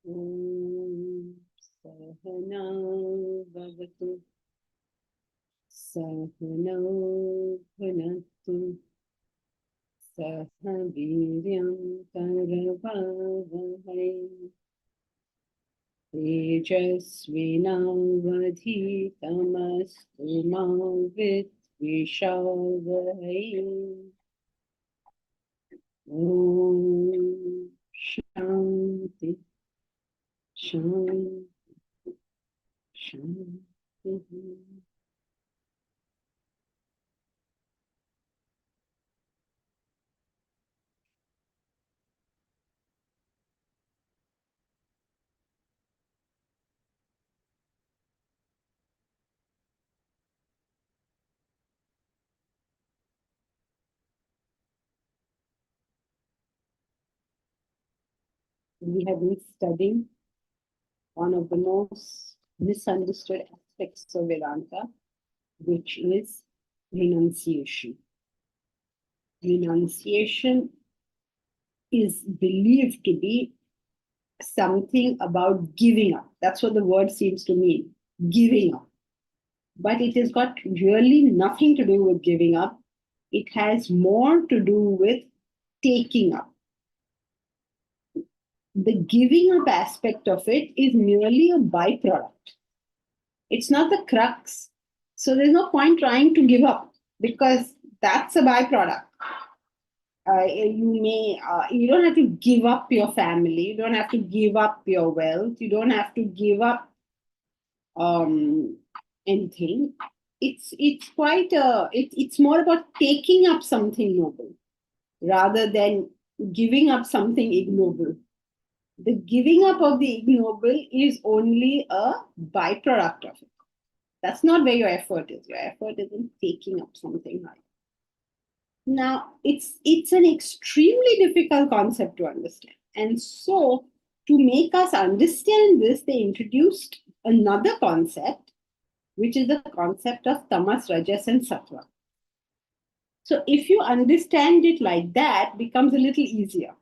Om Sahana Bhavatu Sahana Bhunatu Saha Viryam Karavavahai Tejasvinavadhitamastu ma Vidvishavahai. Om Shanti Shanti Shanti. We have been studying one of the most misunderstood aspects of Vedanta, which is renunciation. Renunciation is believed to be something about giving up. That's what the word seems to mean, giving up. But it has got really nothing to do with giving up. It has more to do with taking up. The giving up aspect of it is merely a byproduct. It's not the crux. So there's no point trying to give up because that's a byproduct. You don't have to give up your family. You don't have to give up your wealth. You don't have to give up anything. It's more about taking up something noble rather than giving up something ignoble. The giving up of the ignoble is only a byproduct of it. That's not where your effort is. Your effort is in taking up something high. Now, it's an extremely difficult concept to understand. And so, to make us understand this, they introduced another concept, which is the concept of tamas, rajas, and sattva. So, if you understand it like that, it becomes a little easier.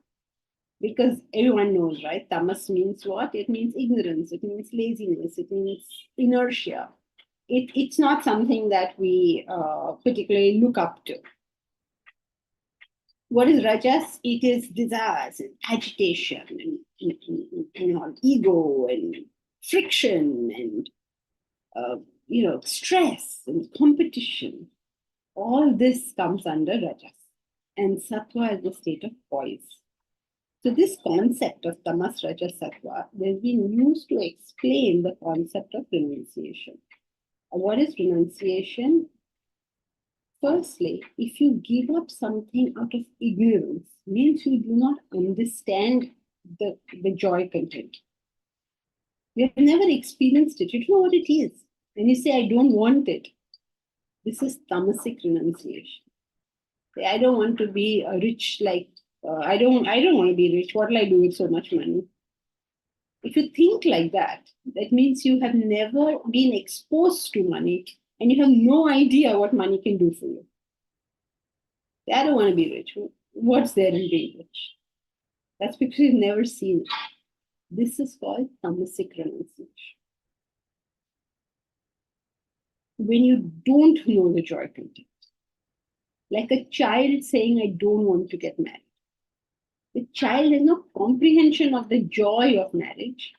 Because everyone knows, right? Tamas means what? It means ignorance, it means laziness, it means inertia. It's not something that we particularly look up to. What is rajas? It is desires and agitation and ego and friction and stress and competition. All this comes under rajas. And sattva is the state of poise. So this concept of tamas, rajas, sattva has been used to explain the concept of renunciation. What is renunciation? Firstly, if you give up something out of ignorance, means you do not understand the joy content. You have never experienced it. You don't know what it is. When you say, I don't want it, this is Tamasik renunciation. I don't want to be rich like, I don't want to be rich. What will I do with so much money? If you think like that, that means you have never been exposed to money and you have no idea what money can do for you. I don't want to be rich. What's there in being rich? That's because you've never seen it. This is called Tamasik renunciation. When you don't know the joy content, like a child saying, I don't want to get married. The child has no comprehension of the joy of marriage,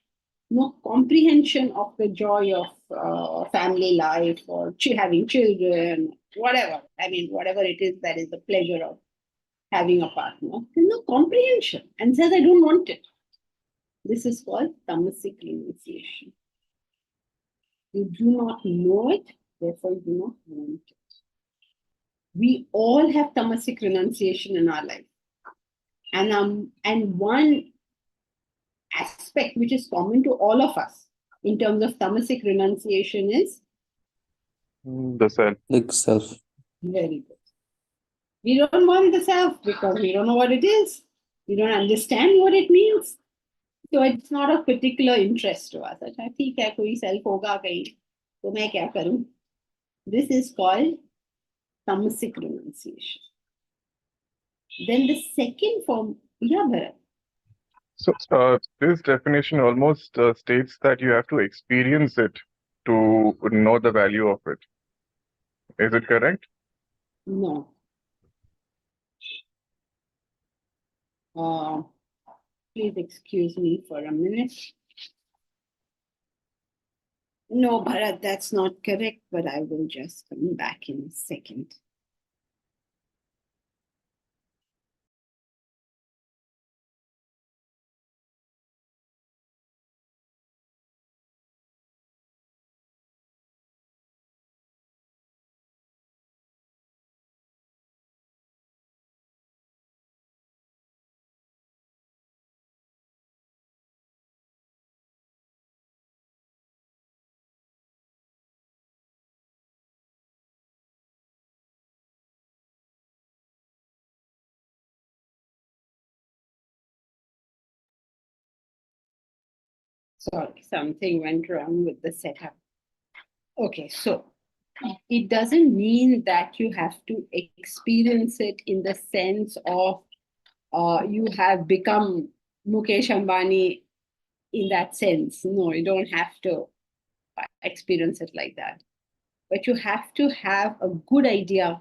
no comprehension of the joy of family life or having children, whatever. I mean, whatever it is that is the pleasure of having a partner. There's no comprehension and says, I don't want it. This is called Tamasik renunciation. You do not know it, therefore you do not want it. We all have Tamasik renunciation in our life. And one aspect which is common to all of us in terms of Tamasik renunciation is the self. Like self. Very good. We don't want the self because we don't know what it is. We don't understand what it means. So it's not of particular interest to us. अच्छा ठीक है कोई self होगा कहीं तो मैं क्या करूं? This is called Tamasik renunciation. Then the second form, yeah, Bharat. So, this definition almost states that you have to experience it to know the value of it. Is it correct? No. Please excuse me for a minute. No, Bharat, that's not correct, but I will just come back in a second. Sorry, something went wrong with the setup. Okay, so it doesn't mean that you have to experience it in the sense of you have become Mukesh Ambani in that sense. No, you don't have to experience it like that. But you have to have a good idea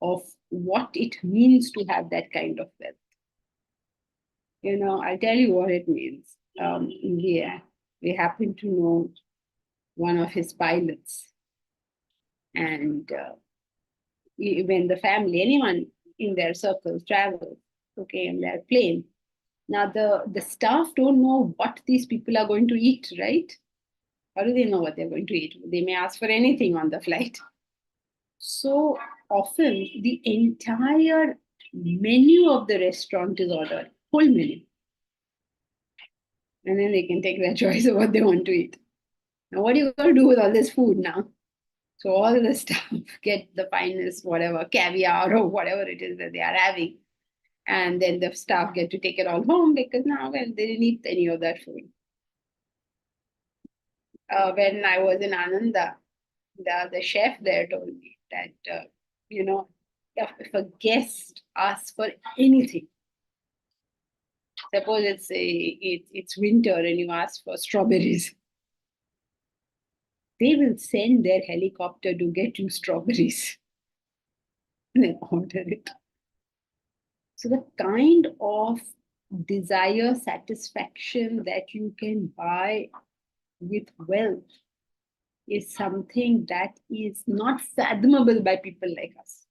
of what it means to have that kind of wealth. I'll tell you what it means. We happen to know one of his pilots, and when the family, anyone in their circles travels, okay, in their plane. Now the staff don't know what these people are going to eat, right? How do they know what they're going to eat? They may ask for anything on the flight. So often the entire menu of the restaurant is ordered, full menu. And then they can take their choice of what they want to eat. Now, what are you going to do with all this food now? So all the staff get the finest, whatever, caviar or whatever it is that they are having. And then the staff get to take it all home because now, well, they didn't eat any of that food. When I was in Ananda, the chef there told me that, if a guest asks for anything, suppose it's winter and you ask for strawberries, they will send their helicopter to get you strawberries and then order it. So the kind of desire satisfaction that you can buy with wealth is something that is not fathomable by people like us.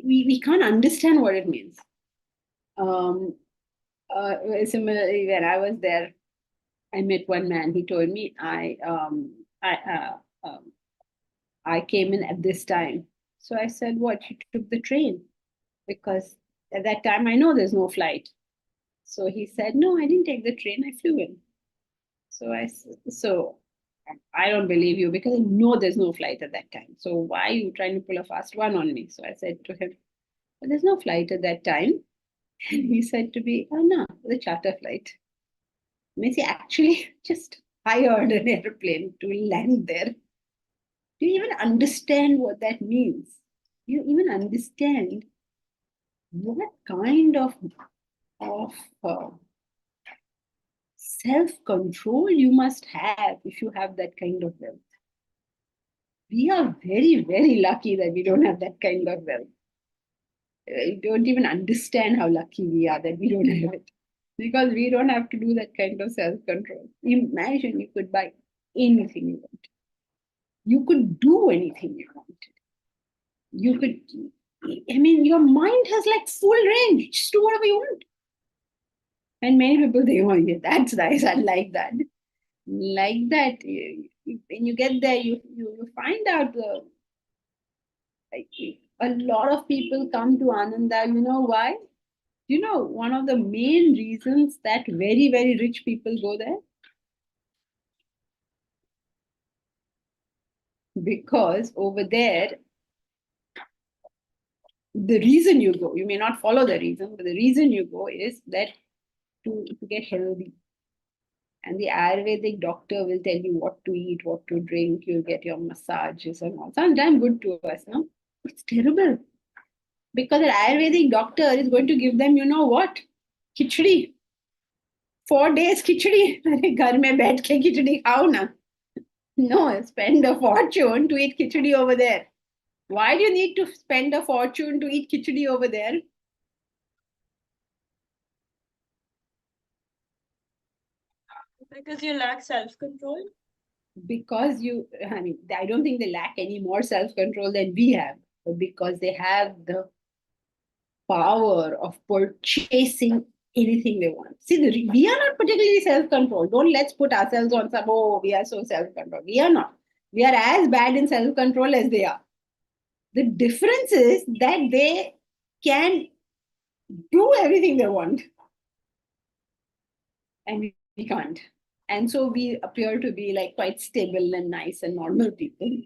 We can't understand what it means. Similarly, when I was there, I met one man. He told me, I came in at this time. So I said, what? You took the train? Because at that time, I know there's no flight. So he said, no, I didn't take the train. I flew in. So I don't believe you because I know there's no flight at that time. So why are you trying to pull a fast one on me? So I said to him, well, there's no flight at that time. And he said to me, oh no, the charter flight. Messi actually just hired an airplane to land there. Do you even understand what that means? Do you even understand what kind of uh, self-control you must have if you have that kind of wealth? We are very, very lucky that we don't have that kind of wealth. I don't even understand how lucky we are that we don't have it. Because we don't have to do that kind of self-control. Imagine you could buy anything you want. You could do anything you wanted. You could, your mind has like full range. Just do whatever you want. And many people think, oh, yeah, that's nice. I like that. Like that. When you get there, you find out a lot of people come to Ananda. You know why? One of the main reasons that very, very rich people go there? Because over there, the reason you go, you may not follow the reason, but the reason you go is that to get healthy. And the Ayurvedic doctor will tell you what to eat, what to drink, you'll get your massages and all. Sounds damn good to us, no? It's terrible. Because the Ayurvedic doctor is going to give them, you know what? Khichdi. 4 days khichdi, घर में बैठ के खिचड़ी खाओ ना. No, spend a fortune to eat khichdi over there. Why do you need to spend a fortune to eat khichdi over there? Because you lack self-control. Because I don't think they lack any more self-control than we have, but because they have the power of purchasing anything they want. See, we are not particularly self-controlled. Don't let's put ourselves on some, oh, we are so self-controlled. We are not. We are as bad in self-control as they are. The difference is that they can do everything they want. And we can't. And so we appear to be like quite stable and nice and normal people.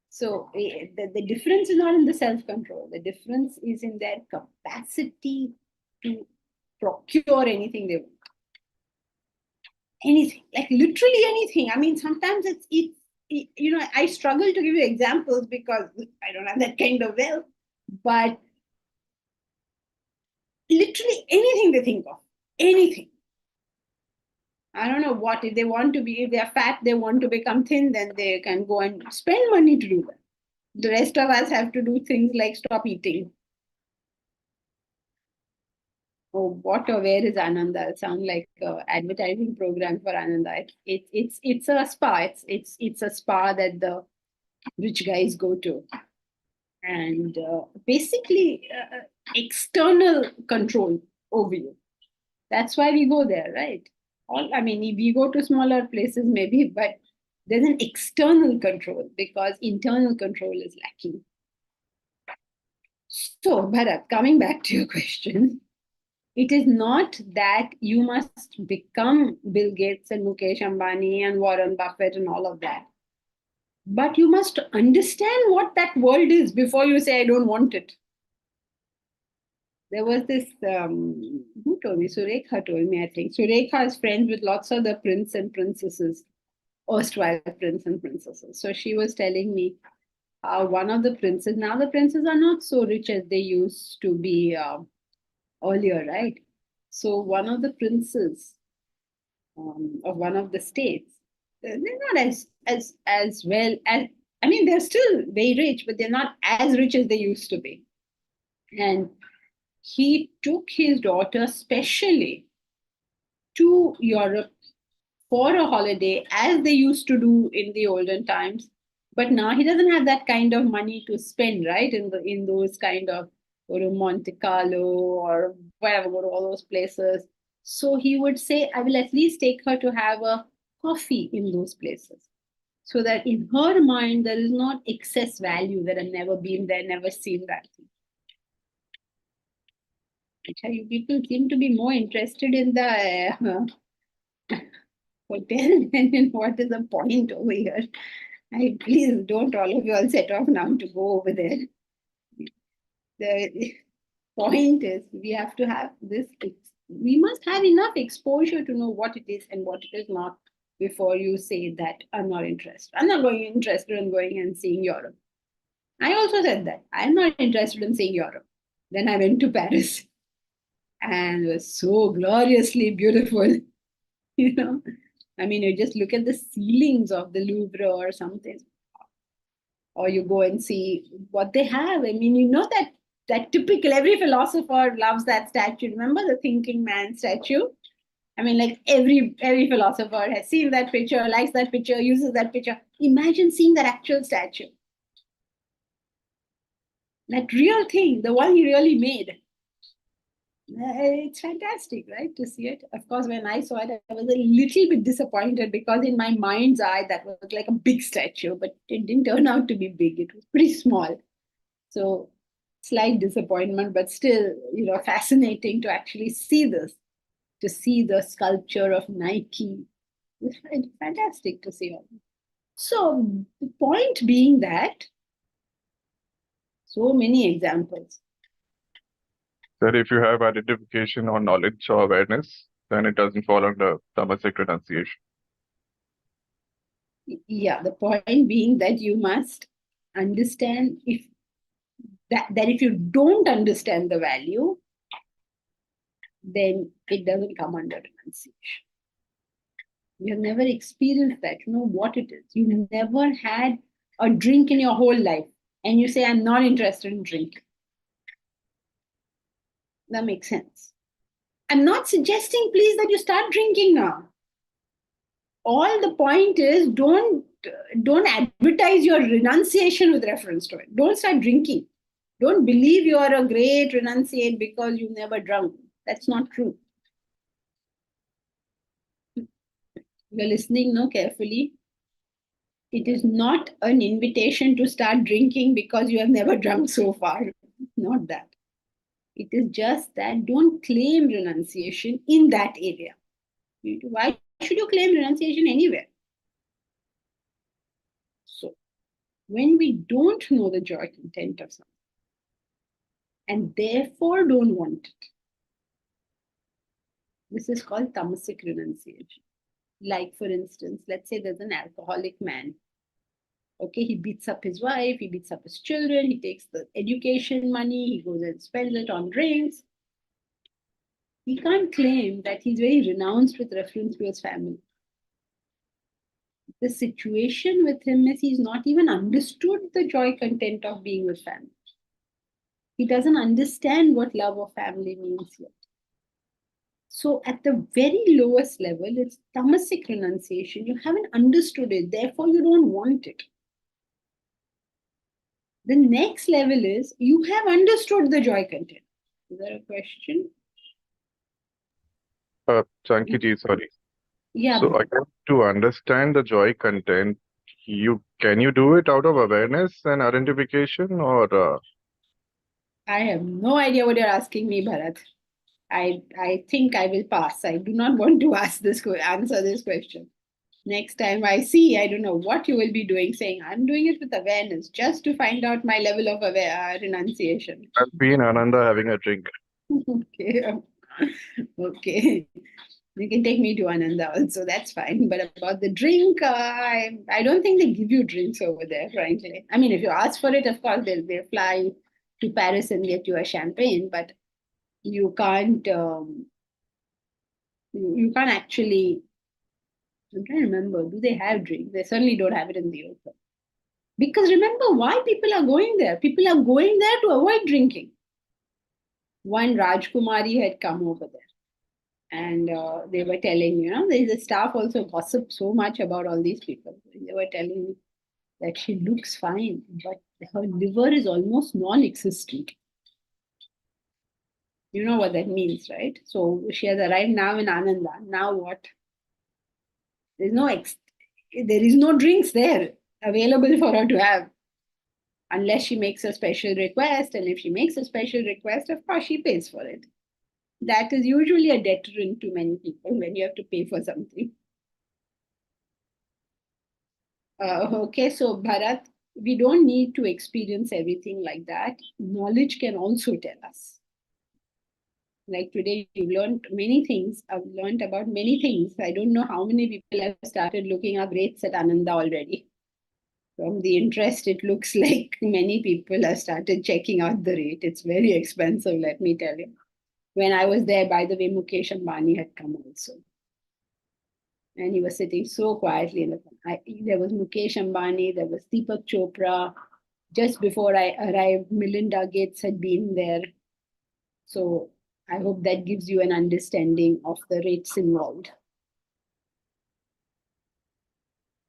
So the difference is not in the self-control. The difference is in their capacity to procure anything they want. Anything, like literally anything. I mean, sometimes it's I struggle to give you examples because I don't have that kind of wealth, but literally anything they think of, anything. I don't know what, if they want to be, if they're fat, they want to become thin, then they can go and spend money to do that. The rest of us have to do things like stop eating. Oh, what or where is Ananda? It sounds like an advertising program for Ananda. It's a spa. It's a spa that the rich guys go to, and basically external control over you. That's why we go there, right? We go to smaller places maybe, but there's an external control because internal control is lacking. So, Bharat, coming back to your question, it is not that you must become Bill Gates and Mukesh Ambani and Warren Buffett and all of that. But you must understand what that world is before you say, I don't want it. There was this, who told me? Surekha told me, I think. Surekha is friends with lots of the prince and princesses, erstwhile prince and princesses. So she was telling me how one of the princes, now the princes are not so rich as they used to be earlier, right? So one of the princes of one of the states, they're not as well as, they're still very rich, but they're not as rich as they used to be. And he took his daughter specially to Europe for a holiday, as they used to do in the olden times. But now he doesn't have that kind of money to spend, right? In those kind of, go to Monte Carlo or wherever, go to all those places. So he would say, I will at least take her to have a coffee in those places. So that in her mind, there is not excess value that I've never been there, never seen that thing. I tell you, people seem to be more interested in the hotel than in what is the point over here. Please don't all of you all set off now to go over there. The point is we have to have this, we must have enough exposure to know what it is and what it is not before you say that I'm not interested. I'm not interested in going and seeing Europe. I also said that. I'm not interested in seeing Europe. Then I went to Paris and it was so gloriously beautiful. You just look at the ceilings of the Louvre or something, or you go and see what they have. That typical, every philosopher loves that statue. Remember the thinking man statue? Like every philosopher has seen that picture, likes that picture, uses that picture. Imagine seeing that actual statue. That real thing, the one he really made. It's fantastic, right, to see it. Of course, when I saw it, I was a little bit disappointed because in my mind's eye, that was like a big statue, but it didn't turn out to be big. It was pretty small. So slight disappointment, but still, fascinating to actually see this, to see the sculpture of Nike. It's fantastic to see all. So the point being that so many examples. That if you have identification or knowledge or awareness, then it doesn't fall under Tamasik renunciation. Yeah, the point being that you must understand that if you don't understand the value, then it doesn't come under renunciation. You have never experienced that. You know what it is. You've never had a drink in your whole life, and you say, I'm not interested in drinking. That makes sense. I'm not suggesting, please, that you start drinking now. All the point is, don't advertise your renunciation with reference to it. Don't start drinking. Don't believe you are a great renunciate because you've never drunk. That's not true. You're listening now carefully. It is not an invitation to start drinking because you have never drunk so far. Not that. It is just that don't claim renunciation in that area. Why should you claim renunciation anywhere? So, when we don't know the joy content of something and therefore don't want it, this is called Tamasik renunciation. Like, for instance, let's say there's an alcoholic man. Okay, he beats up his wife, he beats up his children, he takes the education money, he goes and spends it on drinks. He can't claim that he's very renounced with reference to his family. The situation with him is he's not even understood the joy content of being with family. He doesn't understand what love of family means yet. So at the very lowest level, it's Tamasik renunciation. You haven't understood it, therefore you don't want it. The next level is you have understood the joy content. Is there a question? Sankiti, sorry. Yeah. So again, to understand the joy content, can you do it out of awareness and identification, or I have no idea what you're asking me, Bharat. I think I will pass. I do not want to answer this question. Next time I see, I don't know what you will be doing, saying I'm doing it with awareness just to find out my level of renunciation. I've been Ananda having a drink. Okay. Okay. You can take me to Ananda also, that's fine. But about the drink, I don't think they give you drinks over there, frankly. I mean, if you ask for it, of course, they'll fly to Paris and get you a champagne, but you can't you can't actually. I'm trying to remember, do they have drinks? They certainly don't have it in the open. Because remember why people are going there. People are going there to avoid drinking. One Rajkumari had come over there. And they were telling, the staff also gossip so much about all these people. They were telling me that she looks fine, but her liver is almost non-existent. You know what that means, right? So she has arrived now in Ananda. Now what? There is no drinks there available for her to have unless she makes a special request. And if she makes a special request, of course, she pays for it. That is usually a deterrent to many people when you have to pay for something. Okay, so Bharat, we don't need to experience everything like that. Knowledge can also tell us. Like today, you've learned many things. I've learned about many things. I don't know how many people have started looking up rates at Ananda already. From the interest, it looks like many people have started checking out the rate. It's very expensive, let me tell you. When I was there, by the way, Mukesh Ambani had come also. And he was sitting so quietly in the front. There was Mukesh Ambani, there was Deepak Chopra. Just before I arrived, Melinda Gates had been there. So I hope that gives you an understanding of the rates involved.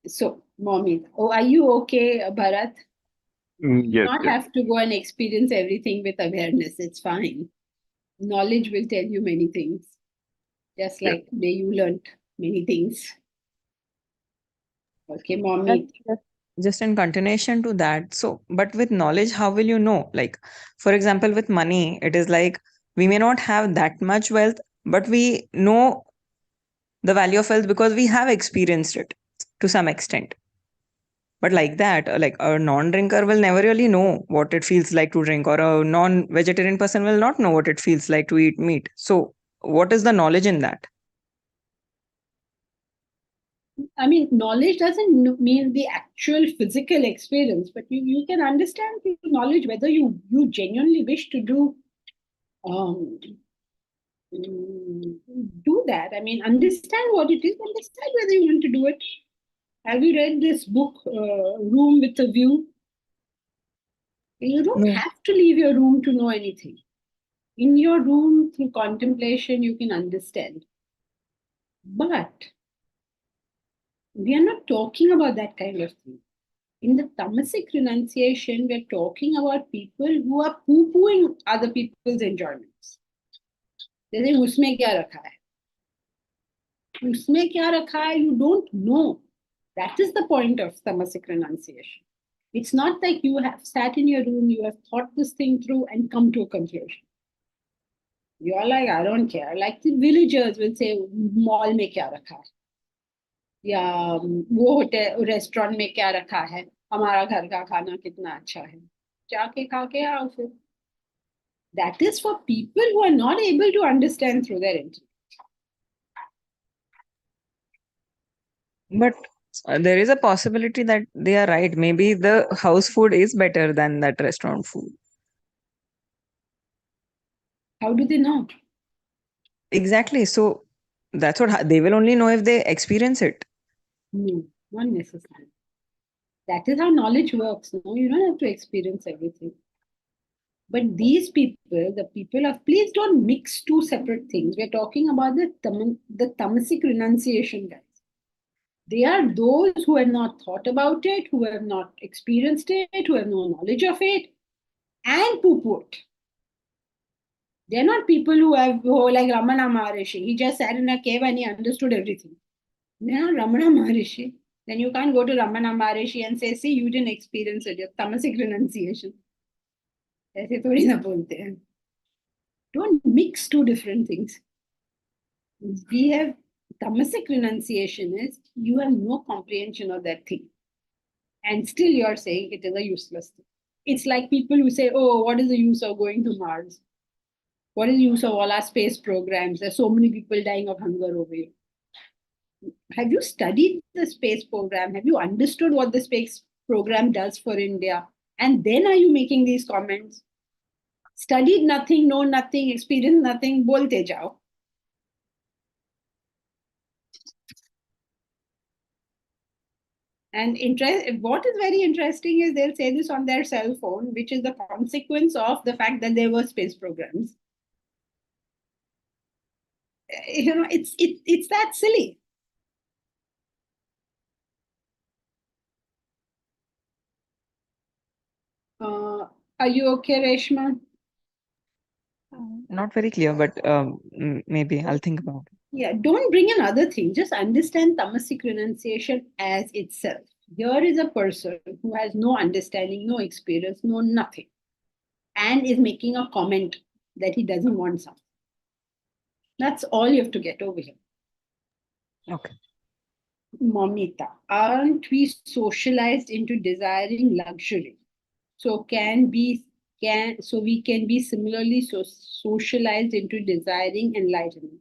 So, Mommy, are you okay, Bharat? Yes, Not yes. have to go and experience everything with awareness. It's fine. Knowledge will tell you many things. Just like today you learned many things. Okay, Mommy. Just in continuation to that. So, but with knowledge, how will you know? Like, for example, with money, it is like we may not have that much wealth, but we know the value of wealth because we have experienced it to some extent. But like that, like a non-drinker will never really know what it feels like to drink, or a non-vegetarian person will not know what it feels like to eat meat. So, what is the knowledge in that? I mean, knowledge doesn't mean the actual physical experience, but you can understand through knowledge whether you genuinely wish to do do that. I mean, understand what it is and decide whether you want to do it. Have you read this book, Room with a View? You don't No. have to leave your room to know anything. In your room, through contemplation, you can understand. But we are not talking about that kind of thing. In the Tamasik renunciation, we're talking about people who are poo-pooing other people's enjoyments. They say, उसमें क्या रखा है? उसमें क्या रखा है? You don't know. That is the point of Tamasik renunciation. It's not like you have sat in your room, you have thought this thing through and come to a conclusion. You're like, I don't care. Like the villagers will say, mall में क्या रखा है? या वो hotel restaurant में क्या रखा है, हमारा घर का खाना कितना अच्छा है, जाके खा के आओ फिर. That is for people who are not able to understand through their intellect. But there is a possibility that they are right. Maybe the house food is better than that restaurant food. How do they know? Exactly. So that's what they will only know if they experience it. No, not necessarily. That is how knowledge works. No, you don't have to experience everything. But these people, the people of, please don't mix two separate things. We're talking about the Tamasik renunciation guys. They are those who have not thought about it, who have not experienced it, who have no knowledge of it, and poo-poo it. They're not people who have, like Ramana Maharishi. He just sat in a cave and he understood everything. They're not Ramana Maharishi. Then you can't go to Ramana Maharishi and say, see, you didn't experience it. Your Tamasik renunciation. ऐसे थोड़ी ना बोलते हैं. Don't mix two different things. We have Tamasik renunciation is you have no comprehension of that thing. And still you're saying it is a useless thing. It's like people who say, oh, what is the use of going to Mars? What is the use of all our space programs? There's so many people dying of hunger over here. Have you studied the space program? Have you understood what the space program does for India? And then are you making these comments? Studied nothing, know nothing, experienced nothing, bolte jao. And what is very interesting is they'll say this on their cell phone, which is the consequence of the fact that there were space programs. You know, it's that silly. Are you okay, Reshma? Not very clear, but maybe I'll think about it. Yeah, don't bring another thing. Just understand Tamasik renunciation as itself. Here is a person who has no understanding, no experience, no nothing, and is making a comment that he doesn't want something. That's all you have to get over here. Okay. Momita, aren't we socialized into desiring luxury? So we can be similarly socialized into desiring enlightenment.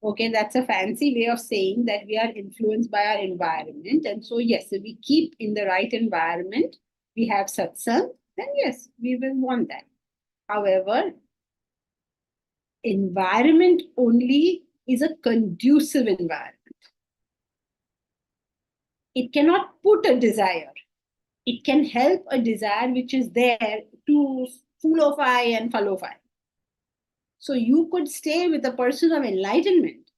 Okay, that's a fancy way of saying that we are influenced by our environment. And so, yes, if we keep in the right environment, we have satsang, then yes, we will want that. However, environment only is a conducive environment. It cannot put a desire. It can help a desire which is there to foolify and fallify. So you could stay with a person of enlightenment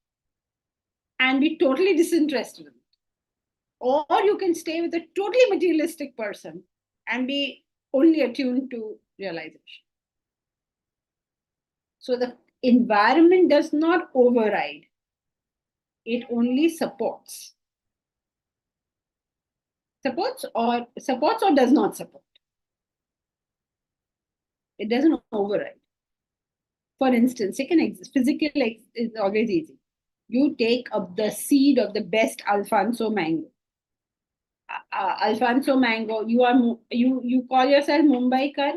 and be totally disinterested in it. Or you can stay with a totally materialistic person and be only attuned to realization. So the environment does not override. It only supports. Supports or does not support. It doesn't override. For instance, physical is always easy. You take up the seed of the best Alfonso mango. Alfonso mango, you call yourself Mumbaikar.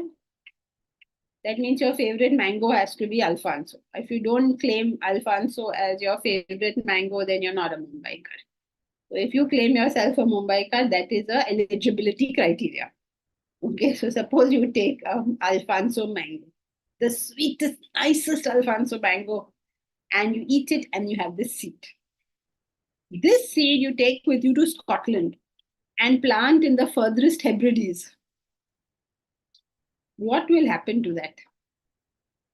That means your favorite mango has to be Alfonso. If you don't claim Alfonso as your favorite mango, then you're not a Mumbaikar. So if you claim yourself a Mumbaikar, that is a eligibility criteria. Okay, so suppose you take Alfonso mango, the sweetest, nicest Alfonso mango and you eat it and you have this seed. This seed you take with you to Scotland and plant in the furthest Hebrides. What will happen to that?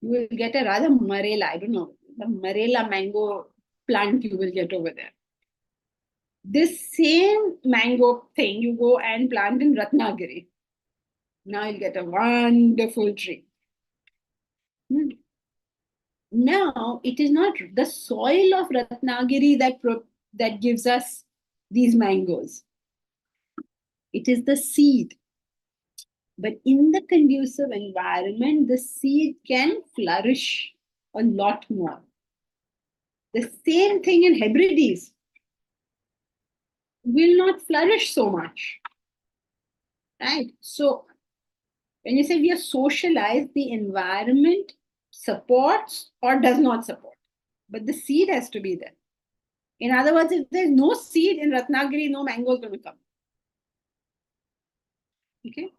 You will get a rather marela, I don't know, the marela mango plant you will get over there. This same mango thing you go and plant in Ratnagiri. Now you'll get a wonderful tree. Now it is not the soil of Ratnagiri that gives us these mangoes. It is the seed. But in the conducive environment, the seed can flourish a lot more. The same thing in Hebrides will not flourish so much. Right? So when you say we are socialized, the environment supports or does not support. But the seed has to be there. In other words, if there's no seed in Ratnagiri, no mango is going to come. Okay?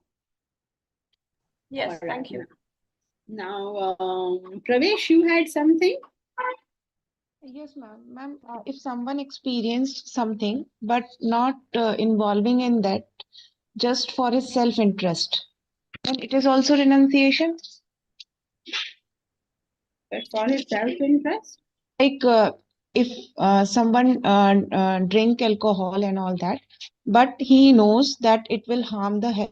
Yes, thank you. Now, Pravesh, you had something? Yes, ma'am. Ma'am, if someone experienced something but not involving in that just for his self-interest, then it is also renunciation. But for his self-interest? Like if someone drink alcohol and all that, but he knows that it will harm the health.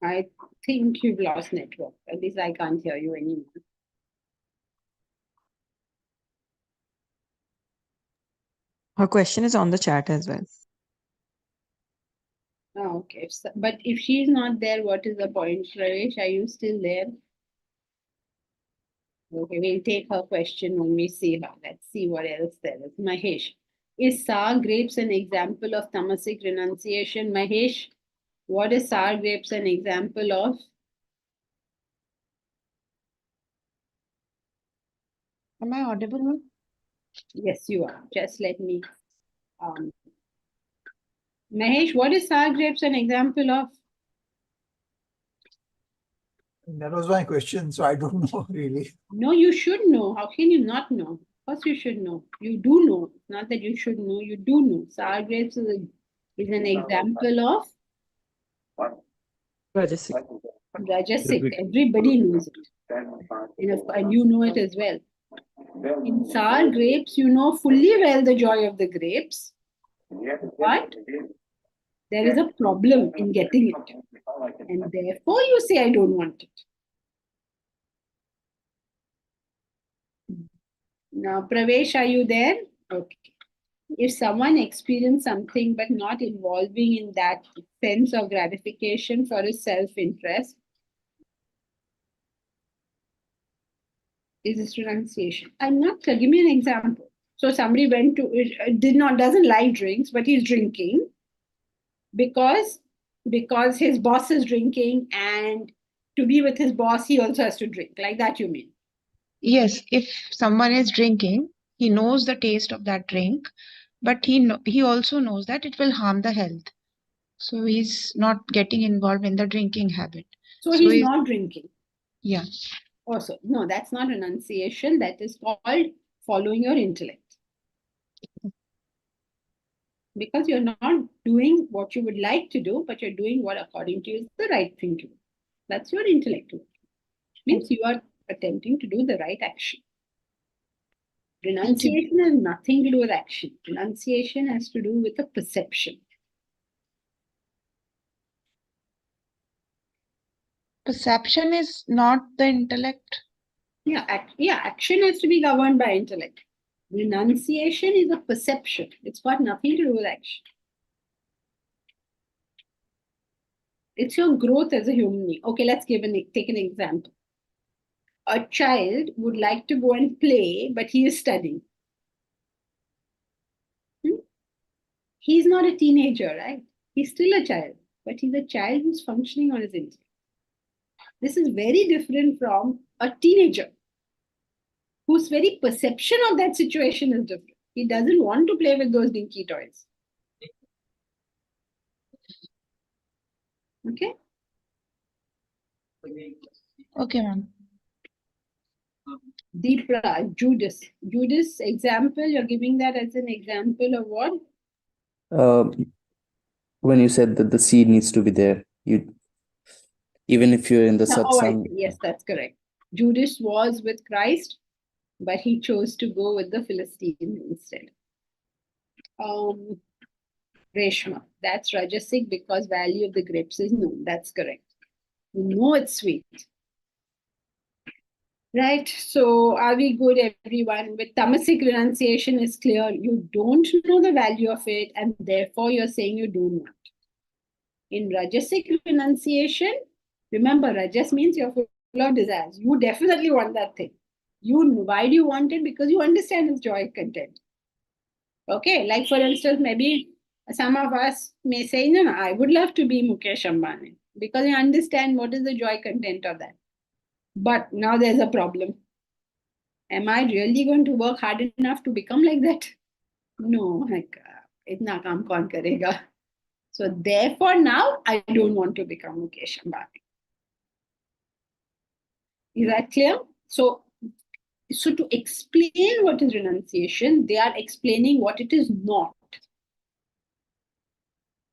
I think you've lost network. At least I can't hear you anymore. Her question is on the chat as well. Oh, okay. But if she's not there, what is the point, Pravesh? Are you still there? Okay, we'll take her question when we see her. Let's see what else there is. Mahesh, is sour grapes an example of Tamasik renunciation? Mahesh, what is sour grapes an example of? Am I audible, ma'am? Yes, you are. Just let me. Mahesh, what is sour grapes an example of? That was my question, so I don't know really. No, you should know. How can you not know? Of course, you should know. You do know. Not that you should know, you do know. Sour grapes is an example of Rajasik. Rajasik. Everybody knows it. And you know it as well. In sour grapes, you know fully well the joy of the grapes, but there is a problem in getting it. And therefore, you say, I don't want it. Now, Pravesh, are you there? Okay. If someone experienced something but not involving in that sense of gratification for his self-interest, is this renunciation? I'm not clear. Give me an example. So somebody went to doesn't like drinks, but he's drinking because his boss is drinking, and to be with his boss, he also has to drink. Like that, you mean? Yes, if someone is drinking, he knows the taste of that drink, but he also knows that it will harm the health. So he's not getting involved in the drinking habit. So he's not drinking. Yeah. Also, no, that's not renunciation. That is called following your intellect. Because you're not doing what you would like to do, but you're doing what according to you is the right thing to do. That's your intellect. Means you are attempting to do the right action. Renunciation has nothing to do with action. Renunciation has to do with a perception. Perception is not the intellect. Yeah, action has to be governed by intellect. Renunciation is a perception. It's got nothing to do with action. It's your growth as a human being. Okay, let's take an example. A child would like to go and play, but he is studying. He's not a teenager, right? He's still a child, but he's a child who's functioning on his intellect. This is very different from a teenager whose very perception of that situation is different. He doesn't want to play with those dinky toys. Okay. Okay, ma'am. Deepa, Judas. Judas example, you're giving that as an example of what? When you said that the seed needs to be there, even if you're in the Oh, I satsang. see. Yes, that's correct. Judas was with Christ, but he chose to go with the Philistines instead. Reshma, that's Rajasik because value of the grapes is known. That's correct. You know it's sweet. Right, so are we good, everyone? With Tamasik renunciation is clear. You don't know the value of it, and therefore you're saying you don't want. In Rajasic renunciation, remember, Rajas means you're full of desires. You definitely want that thing. Why do you want it? Because you understand its joy content. Okay, like for instance, maybe some of us may say, no, I would love to be Mukesh Ambani because I understand what is the joy content of that. But now there's a problem. Am I really going to work hard enough to become like that? No, like, itna kaam kaun karega. So therefore now I don't want to become Mukesh Ambani. Is that clear? So to explain what is renunciation, they are explaining what it is not.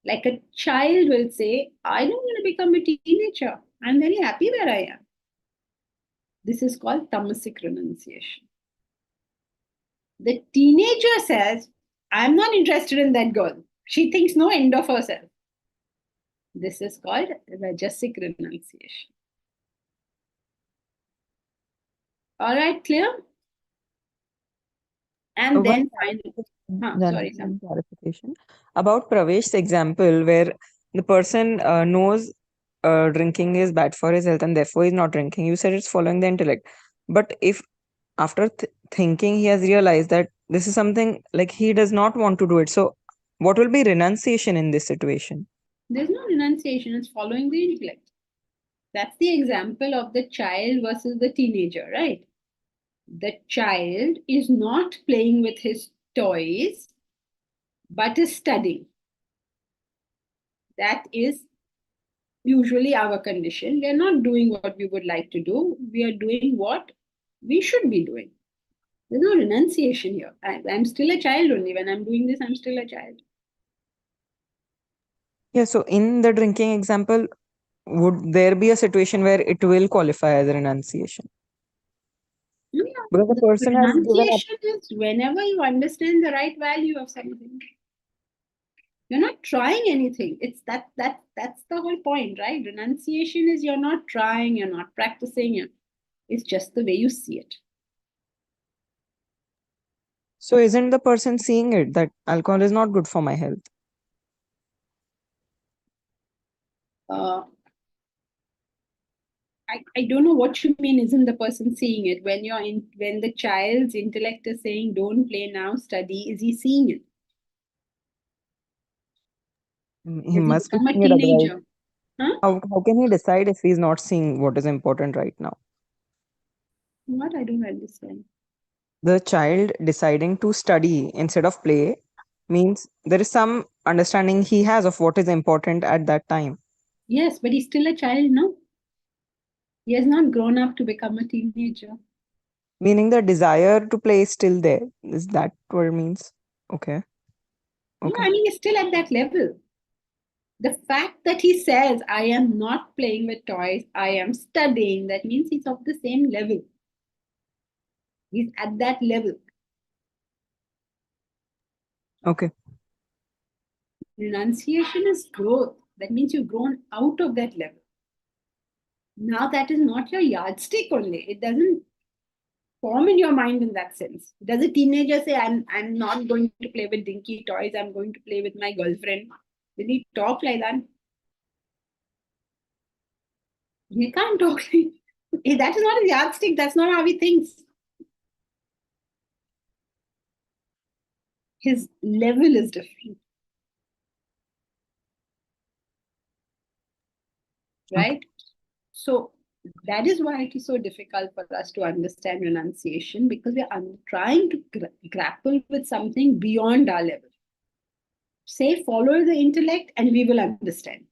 Like a child will say, I don't want to become a teenager. I'm very happy where I am. This is called Tamasik renunciation. The teenager says, I'm not interested in that girl. She thinks no end of herself. This is called Rajasic renunciation. All right, clear? And then finally, sorry, One clarification about Pravesh's example where the person knows drinking is bad for his health and therefore he's not drinking. You said it's following the intellect. But if after thinking he has realized that this is something like he does not want to do it, so what will be renunciation in this situation? There's no renunciation, it's following the intellect. That's the example of the child versus the teenager, right? The child is not playing with his toys, but is studying. That is usually our condition. We are not doing what we would like to do. We are doing what we should be doing. There's no renunciation here. I'm still a child only. When I'm doing this, I'm still a child. Yeah, so in the drinking example, would there be a situation where it will qualify as a renunciation? Yeah, Because the person has given up. renunciation is whenever you understand the right value of something. You're not trying anything. It's that's the whole point, right? Renunciation is you're not trying, you're not practicing, it's just the way you see it. So isn't the person seeing it that alcohol is not good for my health? I don't know what you mean, isn't the person seeing it? When the child's intellect is saying don't play now, study, is he seeing it? He must be become a seeing it otherwise. teenager? Huh? How can he decide if he's not seeing what is important right now? What? I don't understand. The child deciding to study instead of play means there is some understanding he has of what is important at that time. Yes, but he's still a child, no? He has not grown up to become a teenager. Meaning the desire to play is still there. Is that what it means? Okay. No, Okay. I mean, he's still at that level. The fact that he says, I am not playing with toys, I am studying, that means he's of the same level. He's at that level. Okay. Renunciation is growth. That means you've grown out of that level. Now that is not your yardstick only. It doesn't form in your mind in that sense. Does a teenager say, I'm not going to play with dinky toys, I'm going to play with my girlfriend? Will he talk like that? He can't talk like that. Is not a yardstick. That's not how he thinks. His level is different. Right? Okay. So that is why it is so difficult for us to understand renunciation, because we are trying to grapple with something beyond our level. Say, follow the intellect and we will understand.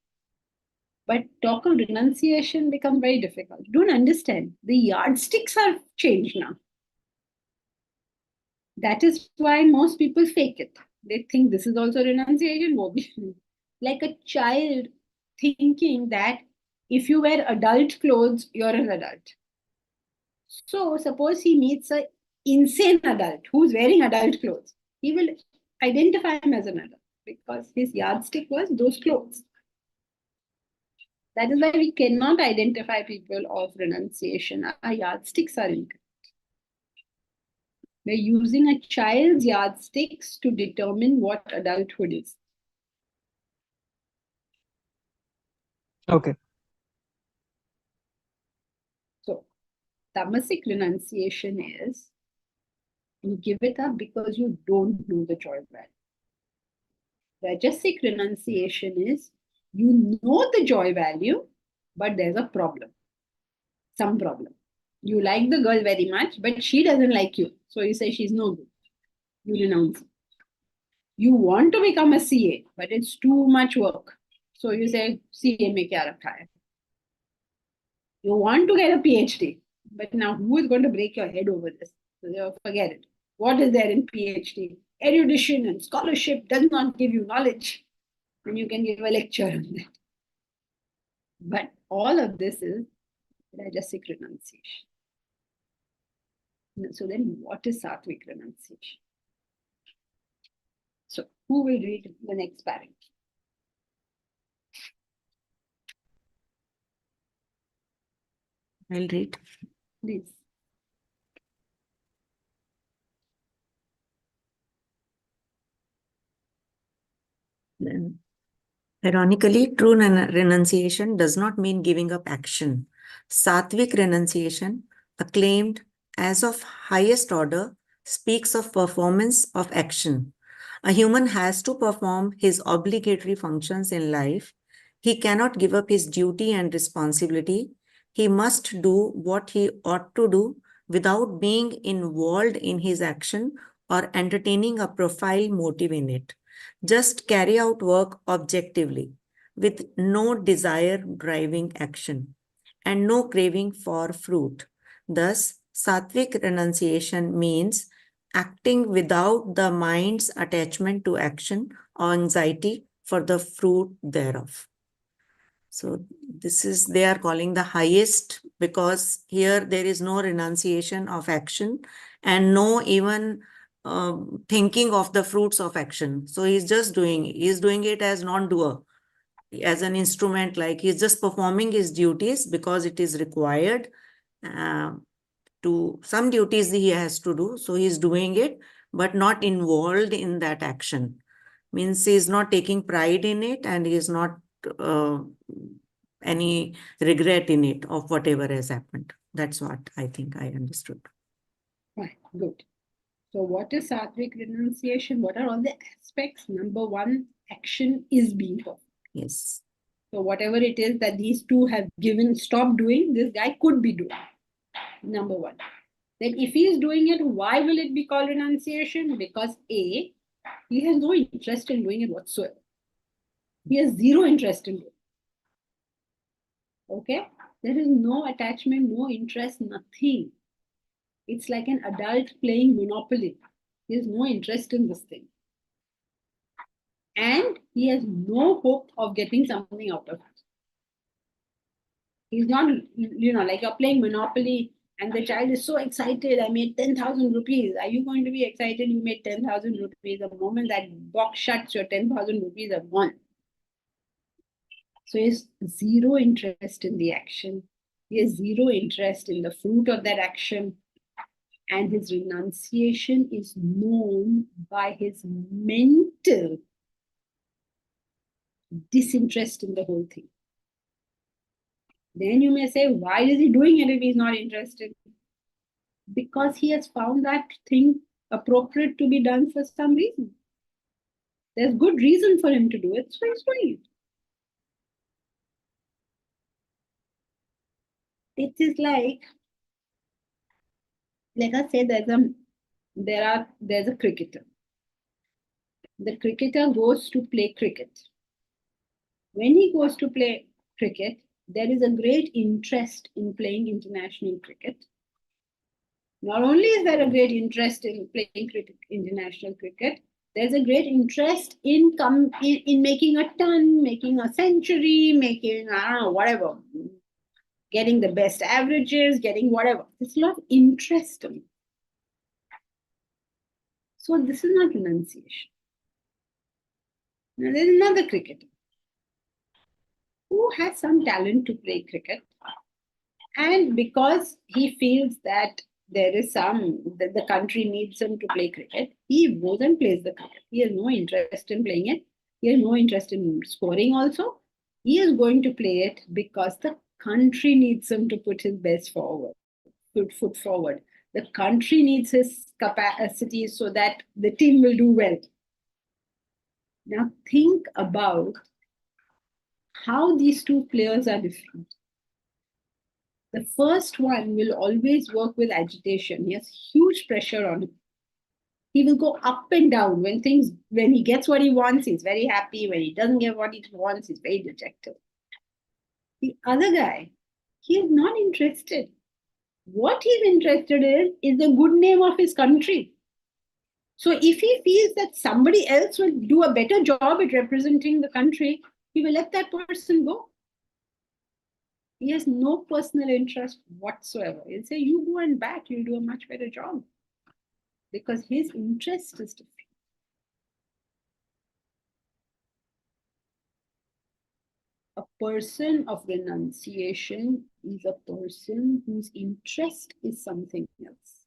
But talk of renunciation become very difficult. Don't understand. The yardsticks are changed now. That is why most people fake it. They think this is also renunciation. Like a child thinking that if you wear adult clothes, you're an adult. So suppose he meets an insane adult who's wearing adult clothes. He will identify him as an adult because his yardstick was those clothes. That is why we cannot identify people of renunciation. Our yardsticks are incorrect. We're using a child's yardsticks to determine what adulthood is. Okay. So, Tamasik renunciation is you give it up because you don't know the joy value. Rajasic renunciation is you know the joy value, but there's a problem. Some problem. You like the girl very much, but she doesn't like you. So you say she's no good. You renounce. You want to become a CA, but it's too much work. So you say, CA mein kya rakha hai? You want to get a PhD, but now who is going to break your head over this? So forget it. What is there in PhD? Erudition and scholarship does not give you knowledge. And you can give a lecture on that. But all of this is Rajasic renunciation. So then what is Sattvik renunciation? So who will read the next paragraph? I'll read. Please. Then, ironically, true renunciation does not mean giving up action. Sattvik renunciation, acclaimed as of highest order, speaks of performance of action. A human has to perform his obligatory functions in life. He cannot give up his duty and responsibility. He must do what he ought to do without being involved in his action or entertaining a profile motive in it. Just carry out work objectively, with no desire driving action and no craving for fruit. Thus, Sattvik renunciation means acting without the mind's attachment to action or anxiety for the fruit thereof. So this is, they are calling the highest, because here there is no renunciation of action and no even thinking of the fruits of action. So he's just doing it as non-doer, as an instrument, like he's just performing his duties because it is required. To some duties he has to do, so he's doing it, but not involved in that action. Means he's not taking pride in it, and he is not any regret in it of whatever has happened. That's what I think I understood. Right, good. So what is Sattvik renunciation? What are all the aspects? Number one, action is being performed. Yes. So whatever it is that these two have given, stop doing, this guy could be doing. Number one. Then if he is doing it, why will it be called renunciation? Because A, he has no interest in doing it whatsoever. He has zero interest in doing it. Okay? There is no attachment, no interest, nothing. It's like an adult playing Monopoly. He has no interest in this thing. And he has no hope of getting something out of it. He's not, like you're playing Monopoly and the child is so excited, I made 10,000 rupees. Are you going to be excited you made 10,000 rupees? The moment that box shuts, your 10,000 rupees are gone. So he has zero interest in the action. He has zero interest in the fruit of that action. And his renunciation is known by his mental disinterest in the whole thing. Then you may say, why is he doing it if he's not interested? Because he has found that thing appropriate to be done for some reason. There's good reason for him to do it, so he's doing it. It is like, let us say there's a cricketer. The cricketer goes to play cricket. When he goes to play cricket, there is a great interest in playing international cricket. Not only is there a great interest in playing international cricket, there's a great interest in making a ton, making a century, making, I don't know, whatever, getting the best averages, getting whatever. There's a lot of interest in it. So this is not renunciation. Now there's another cricketer who has some talent to play cricket. And because he feels that that the country needs him to play cricket, he goes and plays the cricket. He has no interest in playing it. He has no interest in scoring also. He is going to play it because the country needs him to put his best foot forward. The country needs his capacity so that the team will do well. Now think about how these two players are different. The first one will always work with agitation. He has huge pressure on him. He will go up and down when he gets what he wants, he's very happy. When he doesn't get what he wants, he's very dejected. The other guy, he is not interested. What he's interested in is the good name of his country. So if he feels that somebody else will do a better job at representing the country, he will let that person go. He has no personal interest whatsoever. He'll say, you go and bat, you'll do a much better job. Because his interest is different. A person of renunciation is a person whose interest is something else.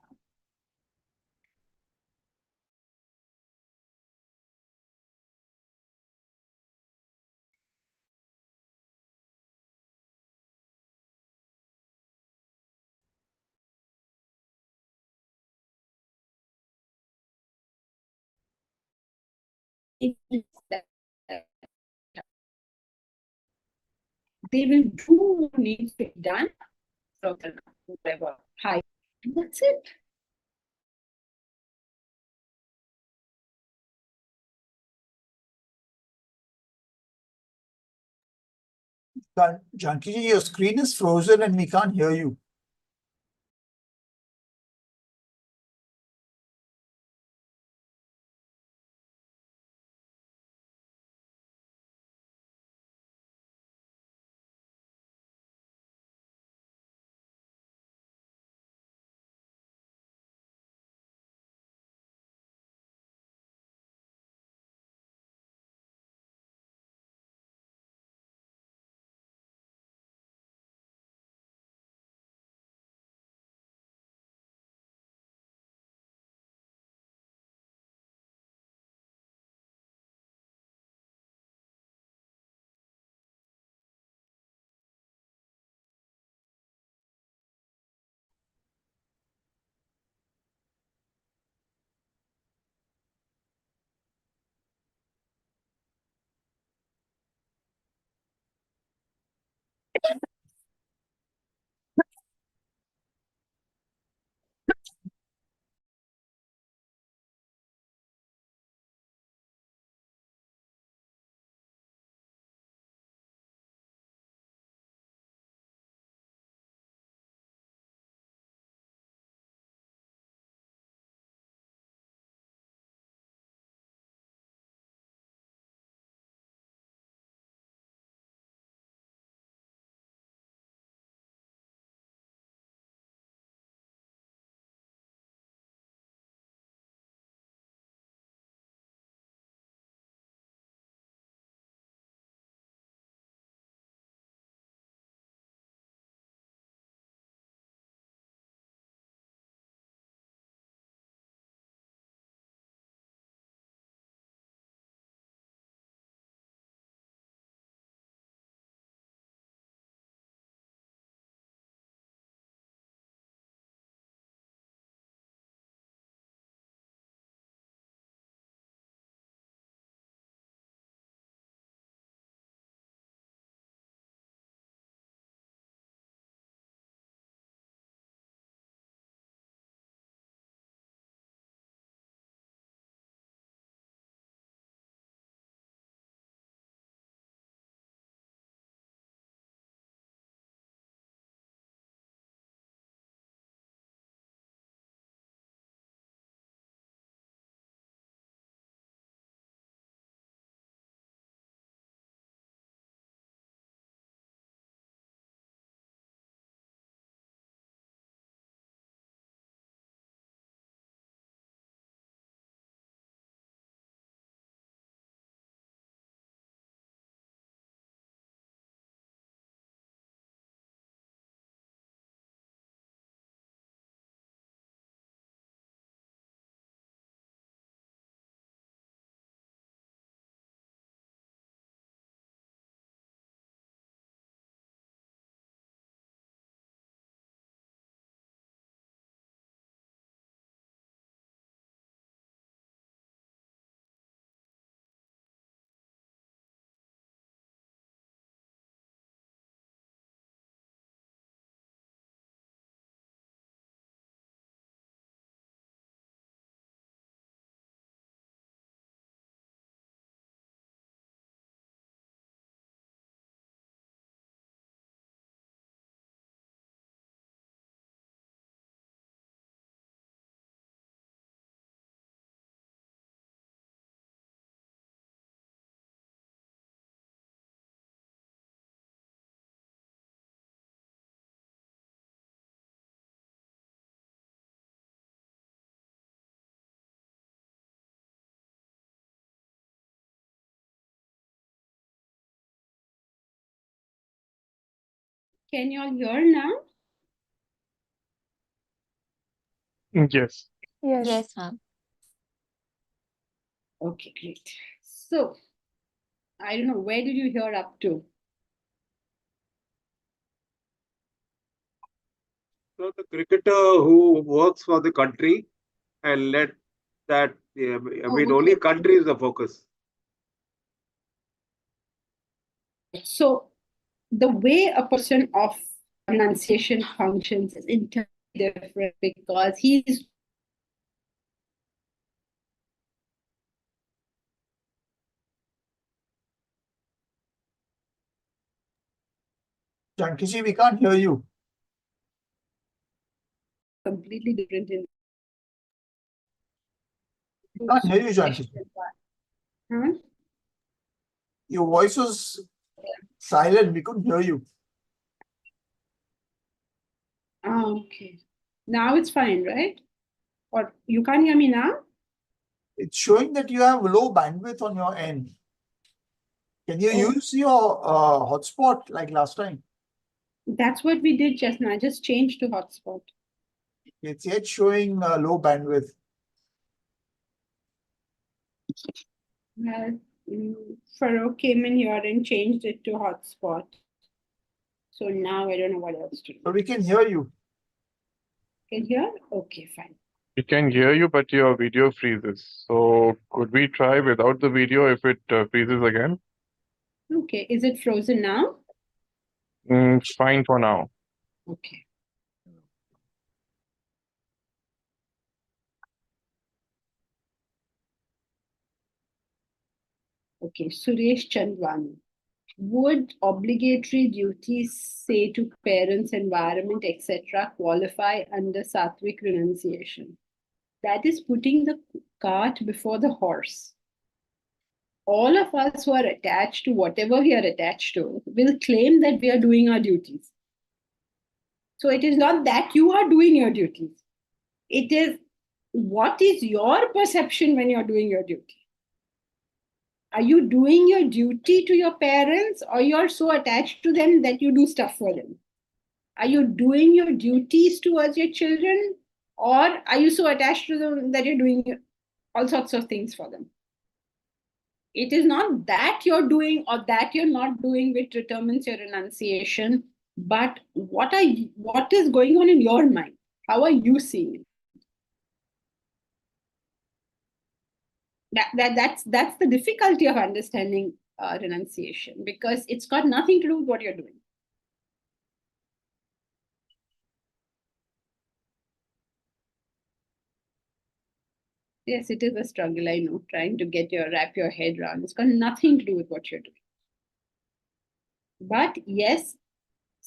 They will do what needs to be done, whatever high. That's it. Janki, your screen is frozen and we can't hear you. Can you all hear now? Yes. Yes, ma'am. Okay, great. So, I don't know, where did you hear up to? So the cricketer who works for the country and let that, only okay. country is the focus. So, the way a person of renunciation functions is entirely different because he's Jankishi, we can't hear you. completely different in We can't hear you, Jankishi. Huh? Your voice was silent. We couldn't hear you. Oh, okay. Now it's fine, right? Or you can't hear me now? It's showing that you have low bandwidth on your end. Can you Oh. use your hotspot like last time? That's what we did just now. I just changed to hotspot. It's yet showing low bandwidth. Well, Farouk came in here and changed it to hotspot. So now I don't know what else to do. But we can hear you. Can you hear? Okay, fine. We can hear you, but your video freezes. So could we try without the video if it freezes again? Okay, is it frozen now? Fine for now. Okay. Okay, Suresh Chandwani. Would obligatory duties, say to parents, environment, etc., qualify under Sattvik renunciation? That is putting the cart before the horse. All of us who are attached to whatever we are attached to will claim that we are doing our duties. So it is not that you are doing your duties. It is what is your perception when you're doing your duty? Are you doing your duty to your parents, or you're so attached to them that you do stuff for them? Are you doing your duties towards your children, or are you so attached to them that you're doing all sorts of things for them? It is not that you're doing or that you're not doing which determines your renunciation, but what is going on in your mind? How are you seeing it? That's the difficulty of understanding renunciation, because it's got nothing to do with what you're doing. Yes, it is a struggle, I know, trying to wrap your head around. It's got nothing to do with what you're doing. But yes,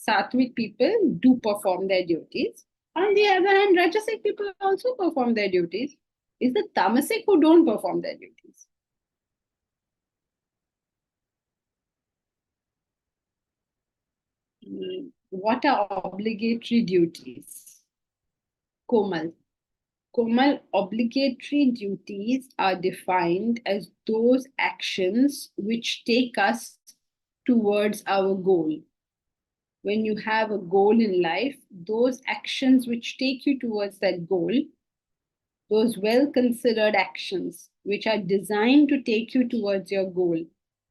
Sattvik people do perform their duties. On the other hand, Rajasik people also perform their duties. It's the Tamasik who don't perform their duties. What are obligatory duties? Komal. Komal, obligatory duties are defined as those actions which take us towards our goal. When you have a goal in life, those actions which take you towards that goal, those well-considered actions which are designed to take you towards your goal,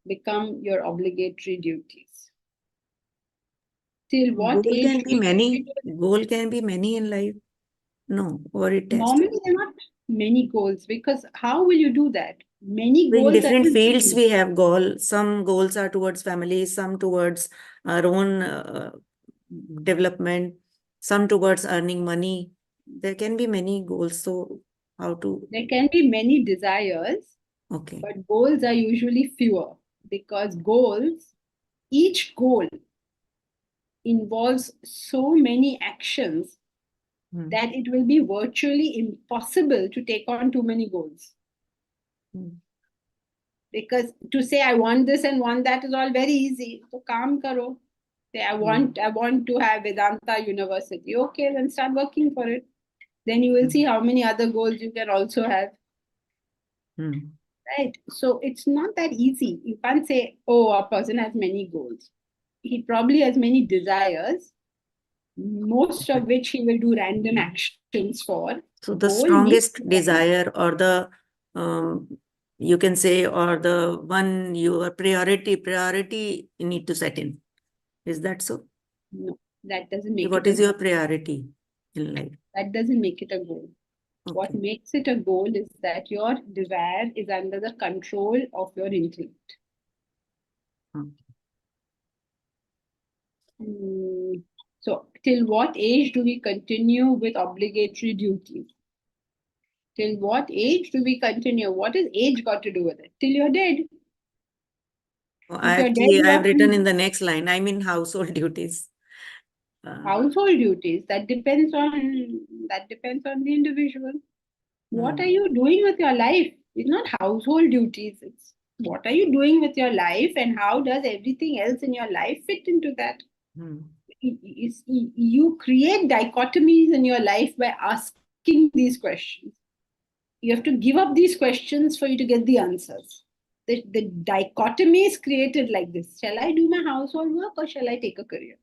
become your obligatory duties. Till what Goal age can do be we many. Goal can be many in life. No, or it has to Normally, there are not many goals, because how will you do that? Many in goals are different in fields between. we have goal. Some goals are towards family, some towards our own development, some towards earning money. There can be many goals. So how to? There can be many desires, Okay. but goals are usually fewer, because each goal involves so many actions that it will be virtually impossible to take on too many goals. Because to say I want this and want that is all very easy. So kaam karo. Say I want to have Vedanta University. Okay, then start working for it. Then you will see how many other goals you can also have. Right? So it's not that easy. You can't say, oh, a person has many goals. he probably has many desires, most of which he will do random actions for. So the Goal strongest means- desire, or the you can say, or the one your priority you need to set in. Is that so? No, that doesn't make What it is a your goal. priority in life? That doesn't make it a goal. What Okay. makes it a goal is that your desire is under the control of your intellect. So, till what age do we continue with obligatory duties? Till what age do we continue? What has age got to do with it? Till you're dead. If you're dead, Actually, I have you're written in the next line, I mean household duties. household duties. That depends on the individual. What are you doing with your life? It's not household duties. It's what are you doing with your life, and how does everything else in your life fit into that? You create dichotomies in your life by asking these questions. You have to give up these questions for you to get the answers. The dichotomy is created like this. Shall I do my household work or shall I take a career?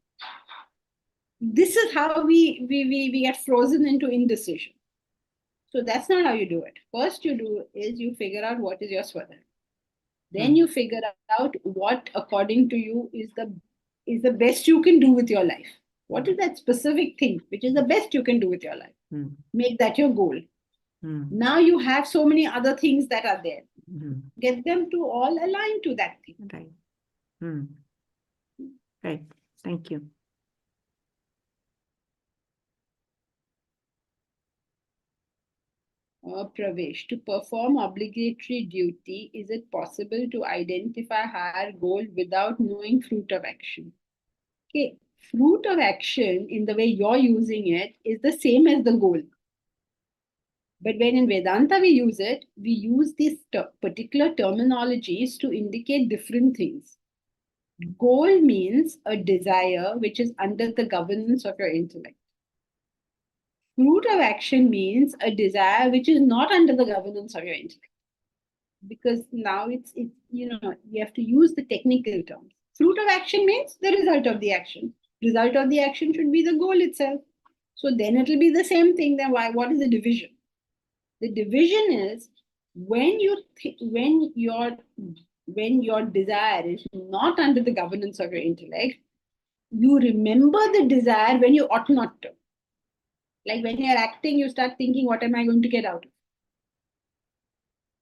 This is how we get frozen into indecision. So that's not how you do it. First you do is you figure out what is your swadharma. Then you figure out what according to you is the best you can do with your life. What is that specific thing which is the best you can do with your life? Make that your goal. Now you have so many other things that are there. Get them to all align to that thing. Right. Right. Thank you. Pravesh, to perform obligatory duty, is it possible to identify higher goal without knowing fruit of action? Okay, fruit of action in the way you're using it is the same as the goal. But when in Vedanta we use it, we use these particular terminologies to indicate different things. Goal means a desire which is under the governance of your intellect. Fruit of action means a desire which is not under the governance of your intellect. Because now it's you have to use the technical terms. Fruit of action means the result of the action. Result of the action should be the goal itself. So then it will be the same thing. Then what is the division? The division is when your desire is not under the governance of your intellect, you remember the desire when you ought not to. Like when you're acting, you start thinking, what am I going to get out of it?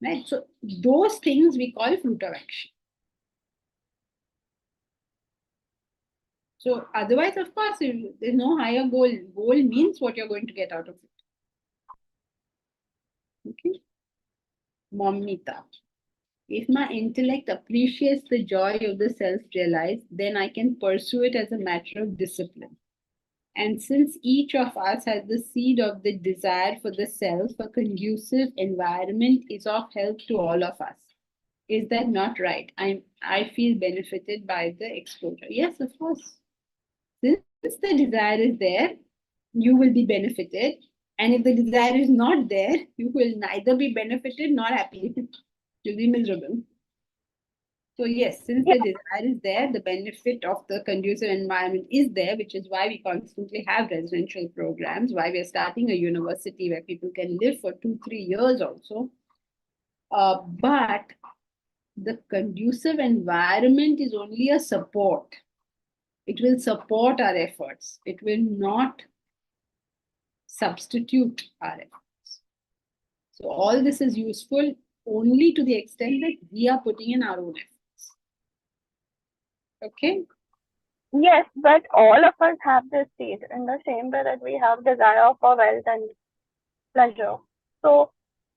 Right? So those things we call fruit of action. So otherwise, of course, there's no higher goal. Goal means what you're going to get out of it. Okay. Momita. If my intellect appreciates the joy of the self-realized, then I can pursue it as a matter of discipline. And since each of us has the seed of the desire for the self, a conducive environment is of help to all of us. Is that not right? I feel benefited by the exposure. Yes, of course. Since the desire is there, you will be benefited. And if the desire is not there, you will neither be benefited nor happy. You'll be miserable. So yes, since the desire is there, the benefit of the conducive environment is there, which is why we constantly have residential programs, why we are starting a university where people can live for 2-3 years also. But the conducive environment is only a support. It will support our efforts. It will not substitute our efforts. So all this is useful only to the extent that we are putting in our own efforts. Okay? Yes, but all of us have this seed in the same way that we have desire for wealth and pleasure. So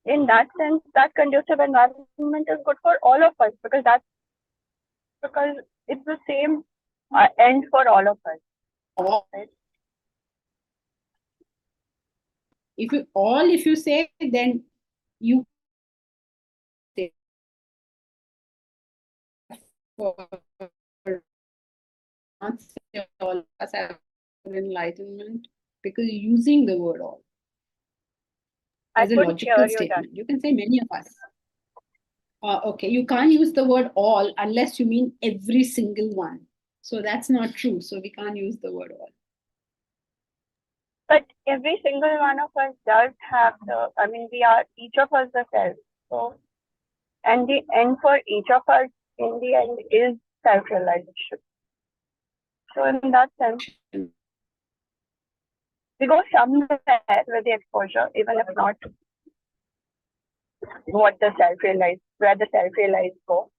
in that sense, that conducive environment is good for all of us because it's the same end for all of us. Right? If you say, then you not say all of us have enlightenment because you're using the word all as a logical statement. You can say many of us. Okay, you can't use the word all unless you mean every single one. So that's not true. So we can't use the word all. But every single one of us does have each of us the self. So, and the end for each of us in the end is self-realization. So in that sense, we go somewhere with the exposure, even if not where the self-realized go.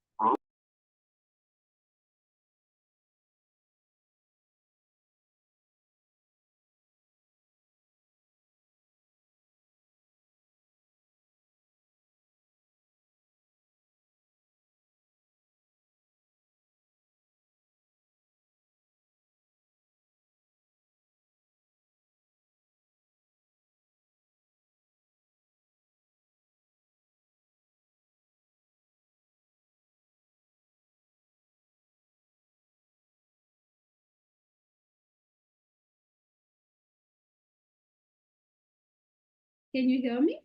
Can you hear me?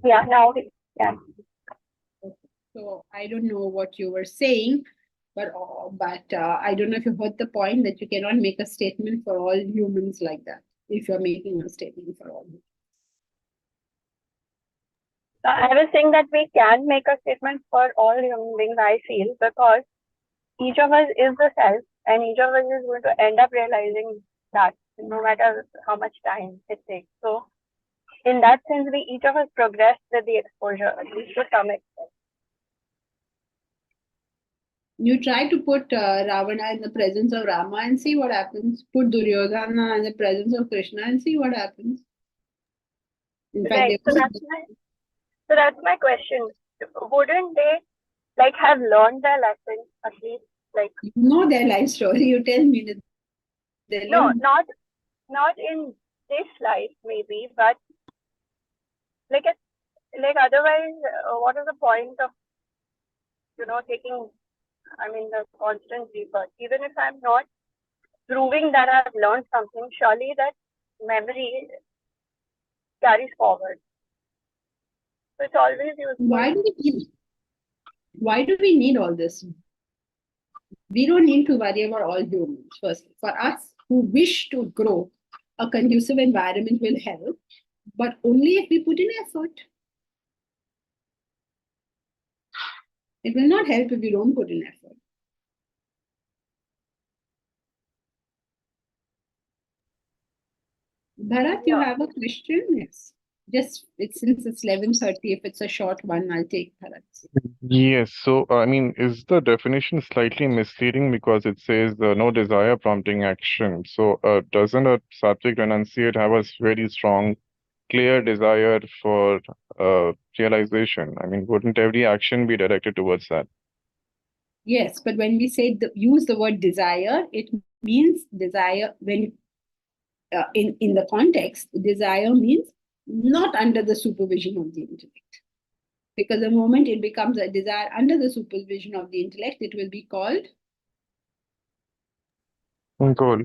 Yeah, now, yeah. So I don't know what you were saying, but I don't know if you heard the point that you cannot make a statement for all humans like that. If you're making a statement for all. I was saying that we can make a statement for all human beings, I feel, because each of us is the self, and each of us is going to end up realizing that, no matter how much time it takes. So, in that sense, we each of us progress with the exposure, at least to some extent. You try to put Ravana in the presence of Rama and see what happens. Put Duryodhana in the presence of Krishna and see what happens. In fact, Right. So that's my question. Wouldn't they have learned their lesson at least? You know their life story. You tell me that they No, learned. not in this life maybe, but otherwise, what is the point of taking the constant rebirth? Even if I'm not proving that I've learned something, surely that memory carries forward. So it's always useful. Why do we need all this? We don't need to worry about all humans. First, for us who wish to grow, a conducive environment will help, but only if we put in effort. It will not help if we don't put in effort. Bharat, you have a question? Yes. Since it's 11:30, if it's a short one, I'll take Bharat. Yes. So, is the definition slightly misleading because it says no desire prompting action? So, doesn't a Sattvik renunciate have a very strong, clear desire for realization? Wouldn't every action be directed towards that? Yes, but when we say use the word desire, it means desire when in the context, desire means not under the supervision of the intellect. Because the moment it becomes a desire under the supervision of the intellect, it will be called Goal.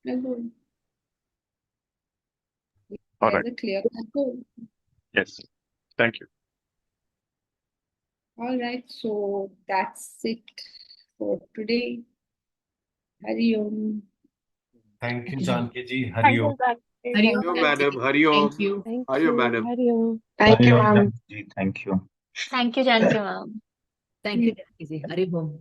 a goal. All There's right. a clear goal. Yes. Thank you. All right, so that's it for today. Hari Om. Thank you, Janki ji. Thank Hari you, Om. Janki. Hari Om, madam. Hari Om. Thank you. Hari Om, madam. Hari Om. Thank you, ma'am. Thank you. Thank you, Janki ma'am. Thank you, Janki ji. Hari Om.